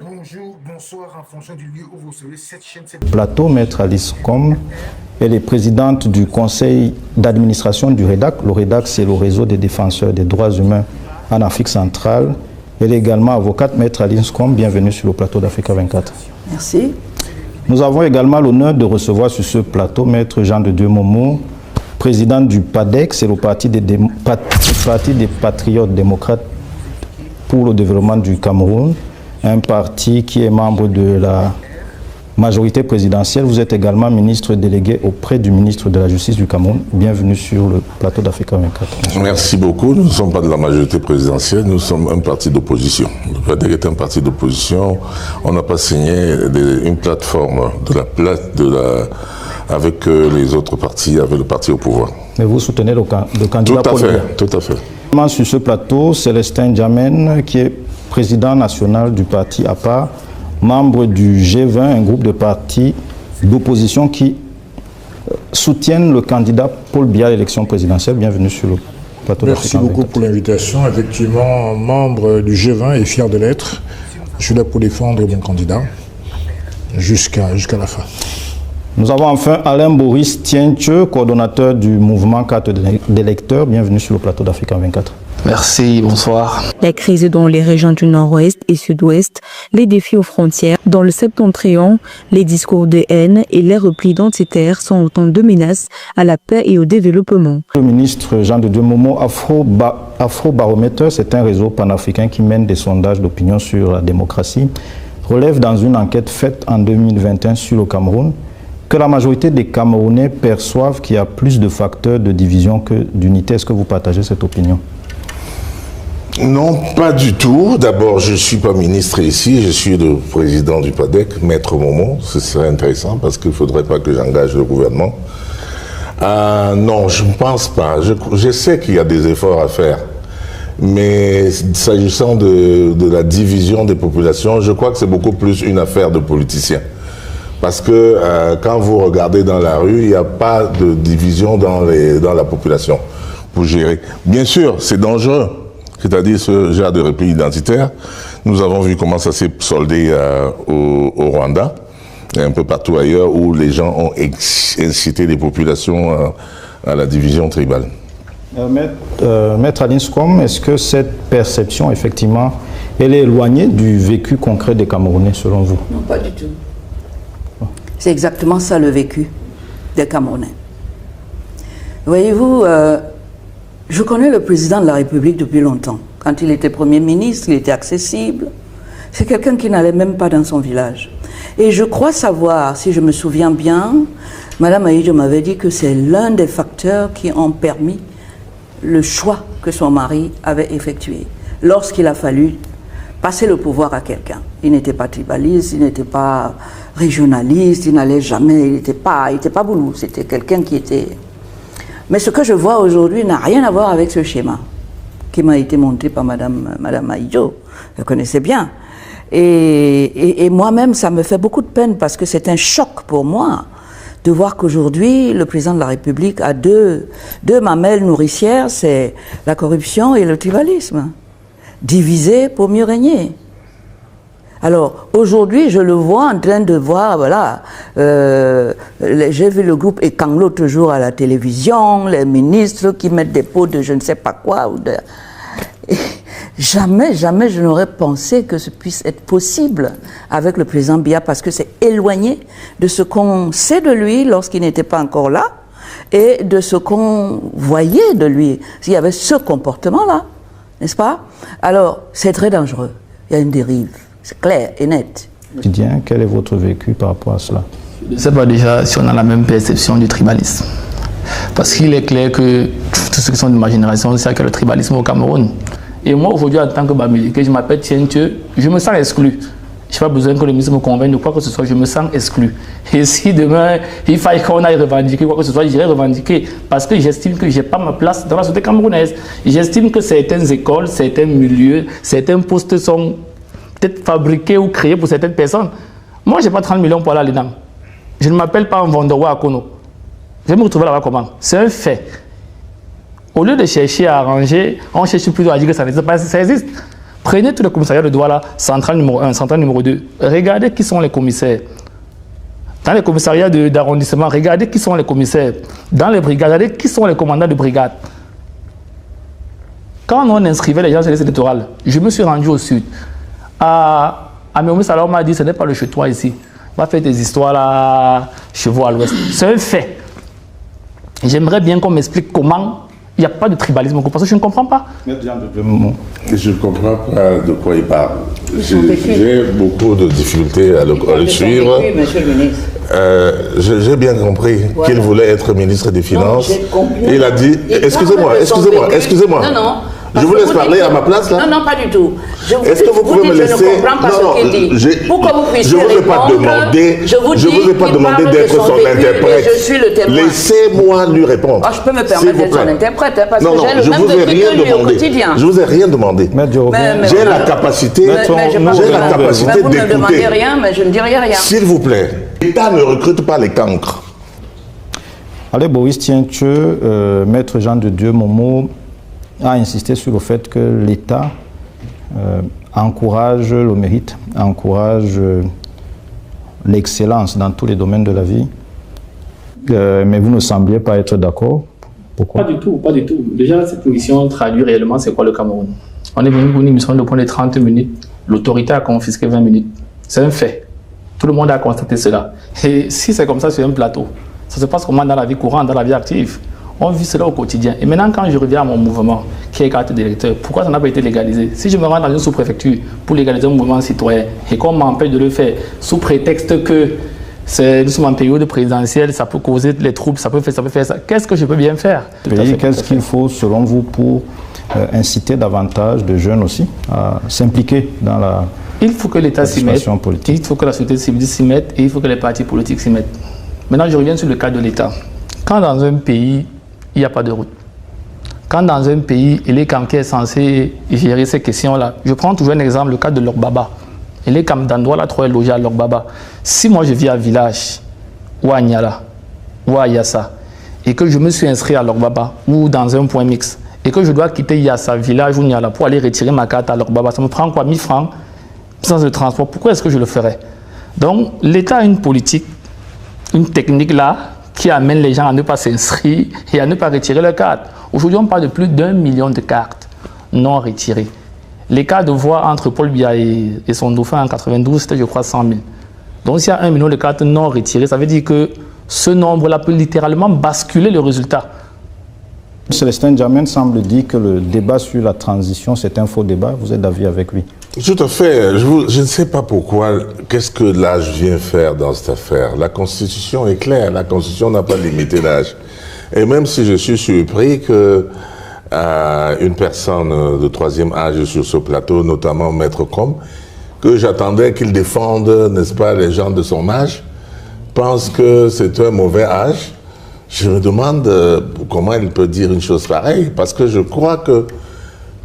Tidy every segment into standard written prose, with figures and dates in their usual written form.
Bonjour, bonsoir, en fonction du lieu où vous serez, cette chaîne... Plateau, Maître Alice Com, elle est présidente du conseil d'administration du REDAC. Le REDAC, c'est le réseau des défenseurs des droits humains en Afrique centrale. Elle est également avocate. Maître Alice Com, bienvenue sur le plateau d'Africa 24. Merci. Nous avons également l'honneur de recevoir sur ce plateau Maître Jean de Dieu Momo, président du PADEC, c'est le parti des Patriotes démocrates pour le développement du Cameroun, un parti qui est membre de la majorité présidentielle. Vous êtes également ministre délégué auprès du ministre de la Justice du Cameroun. Bienvenue sur le plateau d'Africa 24. Merci beaucoup. Nous ne sommes pas de la majorité présidentielle, nous sommes un parti d'opposition. Le PADEC est un parti d'opposition. On n'a pas signé une plateforme avec les autres partis, avec le parti au pouvoir. Mais vous soutenez le candidat Paul Biya. Tout à fait. Sur ce plateau, Célestin Djamen, qui est président national du parti APA, membre du G20, un groupe de partis d'opposition qui soutiennent le candidat Paul Biya à l'élection présidentielle. Bienvenue sur le plateau. Merci beaucoup pour l'invitation. Effectivement, membre du G20 et fier de l'être. Je suis là pour défendre mon candidat jusqu'à la fin. Nous avons enfin Alain Boris Tienche, coordonnateur du mouvement carte d'électeurs. Bienvenue sur le plateau d'Africa 24. Merci, bonsoir. La crise dans les régions du nord-ouest et sud-ouest, les défis aux frontières, dans le septentrion, les discours de haine et les replis identitaires sont autant de menaces à la paix et au développement. Le ministre Jean de Dieu Momo, Afrobaromètre, c'est un réseau panafricain qui mène des sondages d'opinion sur la démocratie, relève dans une enquête faite en 2021 sur le Cameroun que la majorité des Camerounais perçoivent qu'il y a plus de facteurs de division que d'unité. Est-ce que vous partagez cette opinion? Non, pas du tout. D'abord, je ne suis pas ministre ici, je suis le président du PADEC, Maître Momo. Ce serait intéressant parce qu'il ne faudrait pas que j'engage le gouvernement. Non, je ne pense pas. Je sais qu'il y a des efforts à faire. Mais s'agissant de la division des populations, je crois que c'est beaucoup plus une affaire de politiciens. Parce que quand vous regardez dans la rue, il n'y a pas de division dans la population pour gérer. Bien sûr, c'est dangereux, c'est-à-dire ce genre de repli identitaire. Nous avons vu comment ça s'est soldé au Rwanda et un peu partout ailleurs où les gens ont incité les populations à la division tribale. Maître Alice Com, est-ce que cette perception, effectivement, elle est éloignée du vécu concret des Camerounais, selon vous? Non, pas du tout. C'est exactement ça le vécu des Camerounais. Voyez-vous, je connais le président de la République depuis longtemps. Quand il était Premier ministre, il était accessible. C'est quelqu'un qui n'allait même pas dans son village. Et je crois savoir, si je me souviens bien, Madame Aïdjo m'avait dit que c'est l'un des facteurs qui ont permis le choix que son mari avait effectué lorsqu'il a fallu passer le pouvoir à quelqu'un. Il n'était pas tribaliste, il n'était pas régionaliste, il n'allait jamais, il n'était pas boulou, c'était quelqu'un qui était... Mais ce que je vois aujourd'hui n'a rien à voir avec ce schéma qui m'a été montré par Madame Aïdjo, je connaissais bien. Et moi-même, ça me fait beaucoup de peine parce que c'est un choc pour moi de voir qu'aujourd'hui, le président de la République a deux mamelles nourricières, c'est la corruption et le tribalisme. Diviser pour mieux régner. Alors, aujourd'hui, je le vois en train de voir, voilà, j'ai vu le groupe Ekang l'autre jour à la télévision, les ministres qui mettent des pots de je ne sais pas quoi. Jamais je n'aurais pensé que ce puisse être possible avec le président Biya parce que c'est éloigné de ce qu'on sait de lui lorsqu'il n'était pas encore là et de ce qu'on voyait de lui. S'il y avait ce comportement-là, n'est-ce pas? Alors, c'est très dangereux. Il y a une dérive. C'est clair et net. Quel est votre vécu par rapport à cela? Je ne sais pas déjà si on a la même perception du tribalisme. Parce qu'il est clair que tous ceux qui sont de ma génération savent qu'il y a le tribalisme au Cameroun. Et moi, aujourd'hui, en tant que Bamileke, je m'appelle Tienche, je me sens exclu. Je n'ai pas besoin que le ministre me convainque de quoi que ce soit, je me sens exclu. Et si demain, il faille qu'on aille revendiquer quoi que ce soit, j'irai revendiquer. Parce que j'estime que je n'ai pas ma place dans la société camerounaise. J'estime que certaines écoles, certains milieux, certains postes sont peut-être fabriqués ou créés pour certaines personnes. Moi, je n'ai pas 30 millions pour aller à l'INAM. Je ne m'appelle pas un vendeur à Kono. Je vais me retrouver là-bas comment? C'est un fait. Au lieu de chercher à arranger, on cherche plutôt à dire que ça n'existe pas, ça existe. Prenez tous les commissariats de Douala, centrale numéro 1, centrale numéro 2. Regardez qui sont les commissaires. Dans les commissariats d'arrondissement, regardez qui sont les commissaires. Dans les brigades, regardez qui sont les commandants de brigade. Quand on inscrivait les gens sur les listes électorales, je me suis rendu au sud. À Méomis, alors on m'a dit, ce n'est pas le chez toi ici. On va faire des histoires là, chez vous à l'ouest. C'est un fait. J'aimerais bien qu'on m'explique comment il n'y a pas de tribalisme, parce que je ne comprends pas. Je ne comprends pas de quoi il parle. J'ai beaucoup de difficultés à le suivre. Monsieur le ministre. J'ai bien compris qu'il voulait être ministre des Finances. Non, il a dit, excusez-moi. Non. Je vous laisse parler à ma place là. Non, pas du tout. Est-ce que vous pouvez me laisser? Je ne comprends pas ce qu'il dit. Pour que vous puissiez je vous ai pas demandé. Je vous ai pas demandé d'être son interprète. Je suis le témoin. Laissez-moi lui répondre. Je peux me permettre d'être son interprète parce que j'ai le même vécu que lui au quotidien. Je vous ai rien demandé. J'ai la capacité. Vous ne me demandez d'écouter. rien, mais je ne dirai rien. S'il vous plaît, l'État ne recrute pas les cancres. Allez, Boris Tiencheux, maître Jean de Dieu Momo a insisté sur le fait que l'État encourage le mérite, encourage l'excellence dans tous les domaines de la vie. Mais vous ne sembliez pas être d'accord. Pourquoi? Pas du tout. Déjà, cette émission traduit réellement c'est quoi le Cameroun. On est venu pour une émission de point de 30 minutes. L'autorité a confisqué 20 minutes. C'est un fait. Tout le monde a constaté cela. Et si c'est comme ça sur un plateau, ça se passe comment dans la vie courante, dans la vie active? On vit cela au quotidien. Et maintenant, quand je reviens à mon mouvement, qui est carte d'électeur, pourquoi ça n'a pas été légalisé? Si je me rends dans une sous-préfecture pour légaliser un mouvement citoyen et qu'on m'empêche de le faire sous prétexte que nous sommes en période présidentielle, ça peut causer les troubles, ça peut faire ça, qu'est-ce que je peux bien faire? Qu'est-ce qu'il faut, selon vous, pour inciter davantage de jeunes aussi à s'impliquer dans la Il faut que l'État s'y mette, politique. Il faut que la société civile s'y mette et il faut que les partis politiques s'y mettent. Maintenant, je reviens sur le cas de l'État. Quand dans un pays, il n'y a pas de route. Quand dans un pays, l'ECAM qui est censé gérer ces questions-là, je prends toujours un exemple, le cas de Lorbaba. L'ECAM d'Andoua, trop est logé à Lorbaba. Si moi je vis à Village, ou à Niala, ou à Yassa, et que je me suis inscrit à Lorbaba, ou dans un point mix, et que je dois quitter Yassa, Village ou Niala pour aller retirer ma carte à Lorbaba, ça me prend quoi, 1000 francs, sans le transport, pourquoi est-ce que je le ferais? Donc l'État a une politique, une technique là, qui amène les gens à ne pas s'inscrire et à ne pas retirer leurs cartes. Aujourd'hui, on parle de plus d'1 million de cartes non retirées. L'écart de voix entre Paul Biya et son dauphin en 92, c'était, je crois, 100 000. Donc, s'il y a 1 million de cartes non retirées, ça veut dire que ce nombre-là peut littéralement basculer le résultat. Célestin Djamène semble dire que le débat sur la transition, c'est un faux débat. Vous êtes d'avis avec lui? Tout à fait. Je ne sais pas pourquoi. Qu'est-ce que l'âge vient faire dans cette affaire? La Constitution est claire. La Constitution n'a pas limité l'âge. Et même si je suis surpris que une personne de troisième âge sur ce plateau, notamment Maître Com, que j'attendais qu'il défende, n'est-ce pas, les gens de son âge, pense que c'est un mauvais âge. Je me demande comment il peut dire une chose pareille, parce que je crois que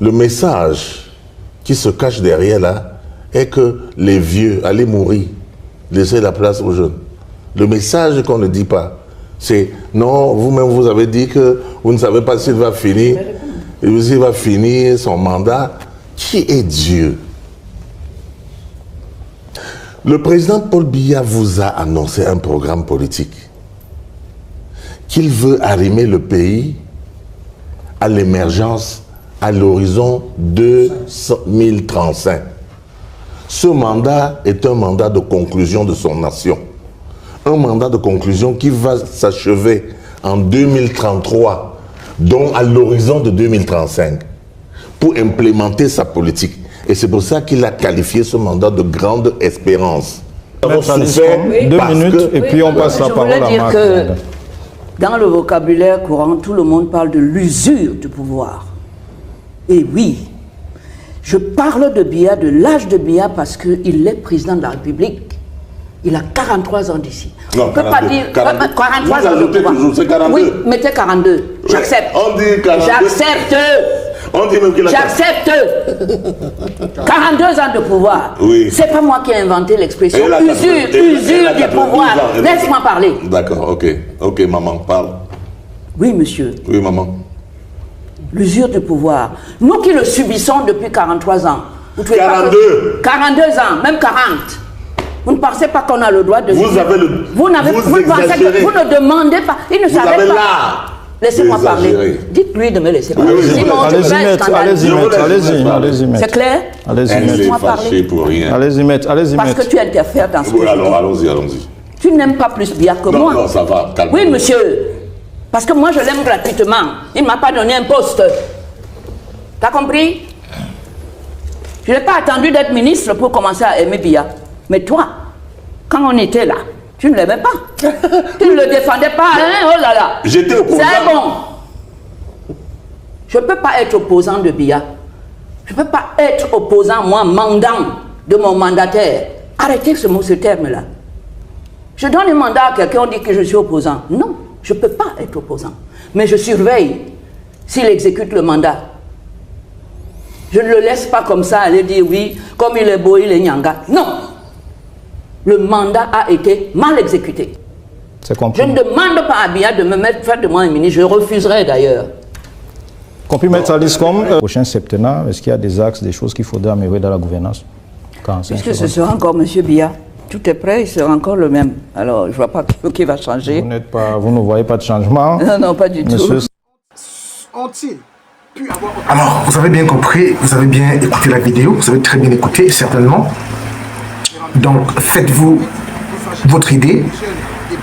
le message qui se cache derrière là est que les vieux, allez mourir, laissez la place aux jeunes. Le message qu'on ne dit pas, c'est non, vous-même vous avez dit que vous ne savez pas s'il va finir, s'il va finir son mandat. Qui est Dieu? Le président Paul Biya vous a annoncé un programme politique qu'il veut arrimer le pays à l'émergence à l'horizon 2035. Ce mandat est un mandat de conclusion de son nation. Un mandat de conclusion qui va s'achever en 2033, donc à l'horizon de 2035, pour implémenter sa politique. Et c'est pour ça qu'il a qualifié ce mandat de grande espérance. Deux minutes et puis on passe la parole à Marc. Dans le vocabulaire courant, tout le monde parle de l'usure du pouvoir. Et oui, je parle de Biya, de l'âge de Biya, parce qu'il est président de la République. Il a 43 ans d'ici. On ne peut pas dire 43 ans de pouvoir. C'est 42. Oui, mettez 42. J'accepte. On dit 42. J'accepte. On dit même qu'il a... J'accepte. 42 ans de pouvoir. Oui. C'est pas moi qui ai inventé l'expression usure du pouvoir. Laisse-moi parler. D'accord, ok. Ok, maman, parle. Oui, monsieur. Oui, maman. L'usure du pouvoir. Nous qui le subissons depuis 43 ans, Vous trouvez pas 42. 42 ans, même 40. Vous ne pensez pas qu'on a le droit de... Vous avez le... Vous n'avez... Vous ne demandez pas... Il ne savait pas... l'art. Laissez-moi parler. Dites-lui de me laisser parler. Sinon, allez-y, maître. C'est clair? Allez-y, laissez-moi parler. Pour rien. Allez-y, maître. Parce que tu interfères dans ce que je dis. Allons-y. Tu n'aimes pas plus Biya que moi. Non, ça va, calme-toi. Oui, monsieur. Parce que moi, je l'aime gratuitement. Il ne m'a pas donné un poste. T'as compris? Je n'ai pas attendu d'être ministre pour commencer à aimer Biya. Mais toi, quand on était là, tu ne l'aimais pas. Tu ne le défendais pas, hein? Oh là là. J'étais opposant. C'est bon. Je ne peux pas être opposant de Biya. Je ne peux pas être opposant, moi, mandant de mon mandataire. Arrêtez ce terme-là. Je donne un mandat à quelqu'un, on dit que je suis opposant. Non, je ne peux pas être opposant. Mais je surveille s'il exécute le mandat. Je ne le laisse pas comme ça aller dire oui, comme il est beau, il est nyanga. Non. Le mandat a été mal exécuté. C'est compris. Je ne demande pas à Biya de me faire de moi un ministre. Je refuserai d'ailleurs. Compris, maître Aliscom. Prochain septennat, est-ce qu'il y a des axes, des choses qu'il faudrait améliorer dans la gouvernance? Puisque ce sera encore M. Biya. Tout est prêt, il sera encore le même. Alors, je ne vois pas qui va changer. Vous ne voyez pas de changement? Non, pas du tout. Ont-ils pu avoir... Alors, vous avez bien compris, vous avez bien écouté la vidéo, vous avez très bien écouté, certainement. Donc, faites-vous votre idée,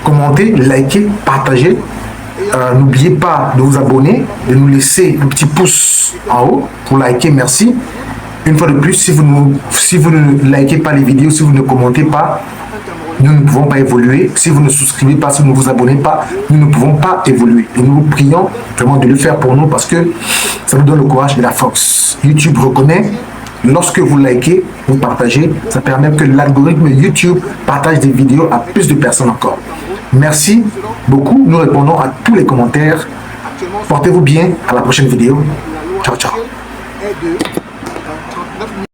commentez, likez, partagez. N'oubliez pas de vous abonner, de nous laisser un petit pouce en haut pour liker, merci. Une fois de plus, si vous ne likez pas les vidéos, si vous ne commentez pas, nous ne pouvons pas évoluer. Si vous ne souscrivez pas, si vous ne vous abonnez pas, nous ne pouvons pas évoluer. Et nous vous prions vraiment de le faire pour nous parce que ça nous donne le courage et la force. YouTube reconnaît, lorsque vous likez, vous partagez, ça permet que l'algorithme YouTube partage des vidéos à plus de personnes encore. Merci beaucoup. Nous répondons à tous les commentaires. Portez-vous bien. À la prochaine vidéo. Ciao, ciao.